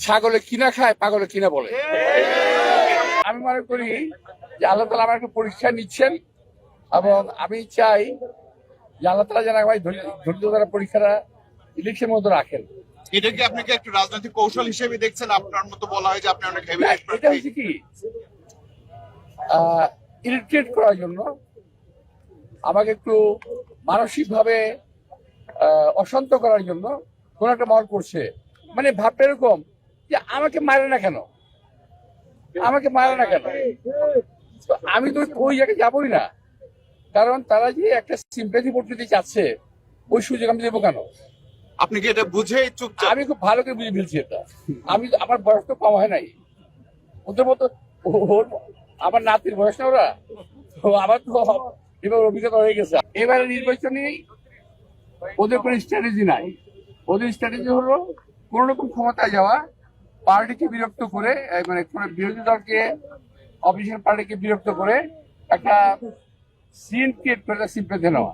ছাগলে কিনা খায়, পাগলে কিনা বলে। আমি মনে করি যে আল্লাহ তাআলা আমাকে পরীক্ষা নিচ্ছেন, এবং আমি চাই যে আল্লাহ তাআলা যেন আমায় ধৈর্য ধরা পরীক্ষাটা ইলেকশনের মধ্যে রাখেন। এটা কি আপনি কি একটু রাজনৈতিক কৌশল হিসেবে দেখছেন? আপনার মতো বলা হয় যে আপনি অনেক হেভি এটা হচ্ছে কি ইরিটেট করার জন্য, আমাকে একটু মানসিক ভাবে অশান্ত করার জন্য কোন একটা মহল করছে। মানে ভাবটা এরকম যে আমাকে মারে না কেন, আমাকে মারে না কেন। তো আমি তো ওই জায়গায় যাবোই না, কারণ তারা যে একটা সিম্পাথি ভোট দিতে চাচ্ছে, ওই সুযোগ আমি দেবো কেন? আপনি কি এটা বুঝে চুপচাপ? আমি খুব ভালো করে বুঝে ফেলছি এটা। আমি আমার বয়স তো কম হয় নাই, ওদের মতো আমার নাতির বয়স না ওরা, তো আমার তো এবার অভিজ্ঞতা হয়ে গেছে। এবারে নির্বাচনে ওদের কোনো স্ট্র্যাটেজি নাই। ওদের স্ট্র্যাটেজি হলো কোন রকম ক্ষমতায় যাওয়া, পার্টিকে বিরক্ত করে, মানে কোনো বিরোধী দলকে, অপোজিশন পার্টিকে বিরক্ত করে একটা সিন ক্রিয়েট করে সিম্পেথি নেওয়া।